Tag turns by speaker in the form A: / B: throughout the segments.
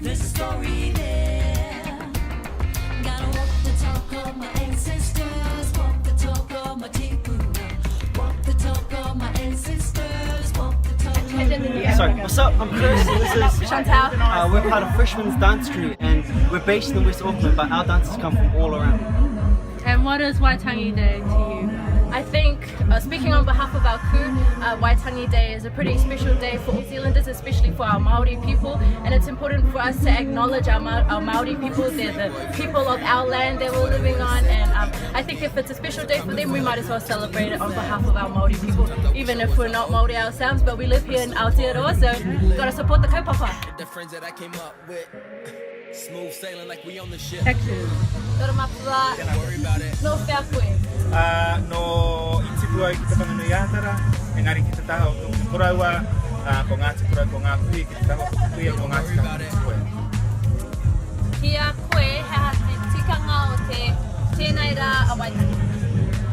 A: There's a story there. Gotta walk the talk of my ancestors, walk the talk of my tipuna, walk the talk of my ancestors, walk the talk of my...
B: Sorry, what's up? I'm Chris. This is
C: Chantal.
B: we're part of Freshman's Dance Crew, and we're based in West Auckland, but our dancers come from all around.
C: And what is Waitangi Day to you? I think, speaking on behalf of our crew, Waitangi Day is a pretty special day for New Zealanders, especially for our Māori people, and it's important for us to acknowledge our Māori people. They're the people of our land that we're living on, and I think if it's a special day for them, we might as well celebrate it on behalf of our Māori people, even if we're not Māori ourselves, but we live here in Aotearoa, so gotta support the kaupapa.
D: The friends that I came up with, smooth sailing like we on the ship.
C: Texas. Toro mapua,
D: Don't worry about it.
C: no whea koe.
E: No itikua I ki te whanganui ātara, engari ki te taha o tōku koraua, ko ngā tikura ko ngā kui, ki te taha o tōku kui, ko ngā tikura ko koe.
C: Kia koe, he ha te tikanga o tēnei rā a Waitangi.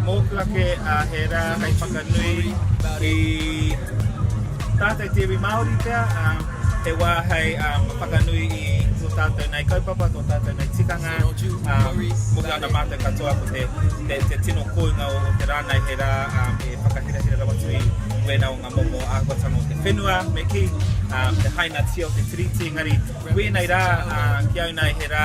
E: Mōku ake he rā hei whakanui I tātai te iwi Māori pia, he wā hei whakanui I tō tātou nei kaupapa, tō tātou nei tikanga, muka ana mātou katoa ko te tino koinga o te rānei he rā, e whakahirahira rawatu I wēnā o ngā momo āhuatanga o te whenua, me ki, te haina tia o te tiriti, engari, wēnei rā, ki au nei he rā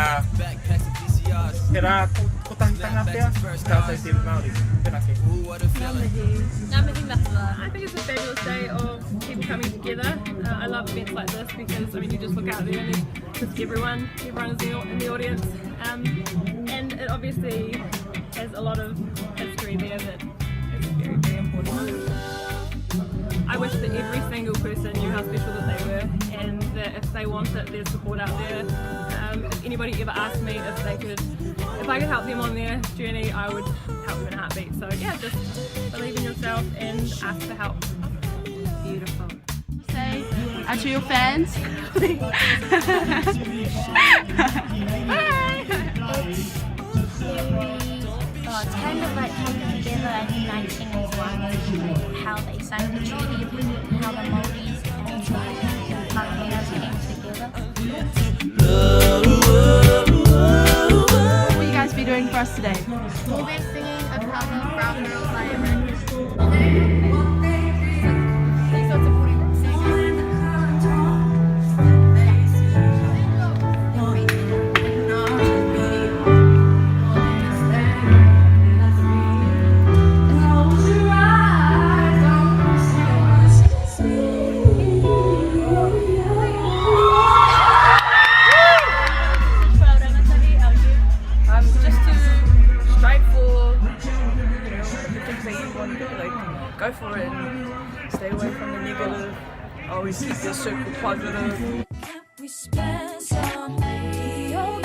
E: kotahitanga pia, tātou te iwi Māori, pēnā ke.
C: Ngā mihi mapua.
F: I think it's a fabulous day of people coming together. I love events like this because you just look out there and there's just everyone is in the audience, and it obviously has a lot of history there that is very, very important. I wish that every single person knew how special that they were, and that if they want it, there's support out there. If anybody ever asked me if I could help them on their journey, I would help them in a heartbeat. So yeah, just believe in yourself and ask for help.
C: Beautiful.
G: Say to your fans.
H: It's kind of like coming together in 1901, how they signed the treaty, how the Māoris and the Pakeha came together.
G: What will you guys be doing for us today?
H: We'll be singing a cover of Brown Girls by American.
I: Go for it and stay away from the negative. Always keep your circle positive.
A: Can we spend some DOWN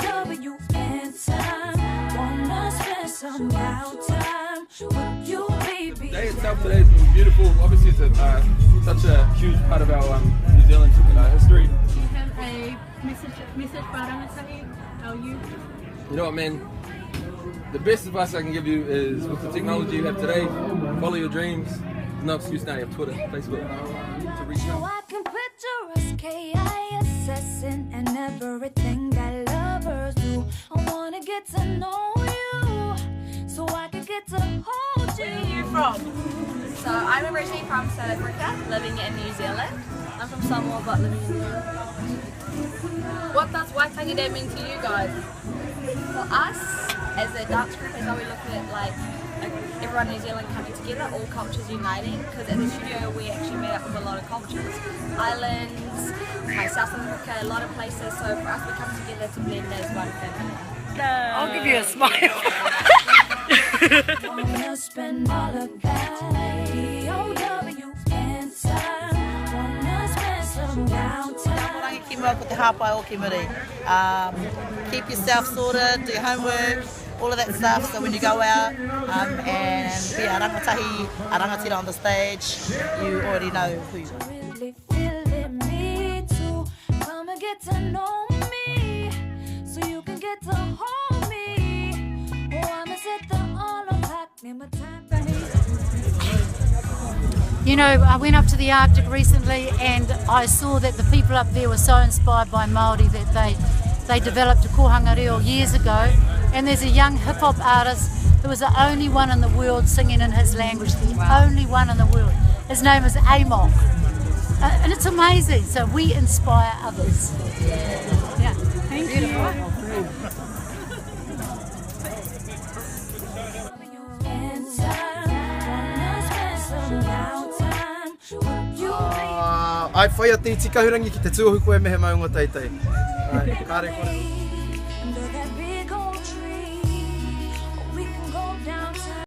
A: time? Wanna spend some out time with you, baby.
J: The day itself today has been beautiful. Obviously, it's such a huge part of our New Zealand history.
F: Do you have a message for Rangatahi? How are you?
J: You know what, man? The best advice I can give you is with the technology you have today, follow your dreams. There's no excuse now, you have Twitter, Facebook to reach
A: So
J: out.
A: I can picture us KISSing and everything that lovers do. I wanna get to know you, so I can get to hold you.
C: Where are you from?
K: So I'm originally from South Africa, living in New Zealand. I'm from Samoa, but living in New Zealand.
C: What does Waitangi Day mean to you guys?
K: For us, as a dance group, is how we look at like everyone in New Zealand coming together, all cultures uniting, because at the studio we actually met up with a lot of cultures, islands, South Africa, a lot of places, so for us we come together to blend as one family.
I: I'll give you a smile.
A: Wanna spend all of that DOWN time. Wanna spend some downtime.
L: Ki mua ko te hāpai o ki muri. Keep yourself sorted, do your homework, all of that stuff, so when you go out and be a rangatira on the stage, you already know who you are.
A: Really feeling me too. Come and get to know me, so you can get to hold me. Oh, I'm a set the all of that. Name a time.
M: You know, I went up to the Arctic recently and I saw that the people up there were so inspired by Māori that they developed a kohanga reo years ago, and there's a young hip hop artist who was the only one in the world singing in his language, the only one in the world. His name is Amok. And it's amazing, so we inspire others. Yeah. Thank you.
N: Ai whai a te tikahurangi ki te tuohu koe mehe maunga teitai. Ai, kāre kore.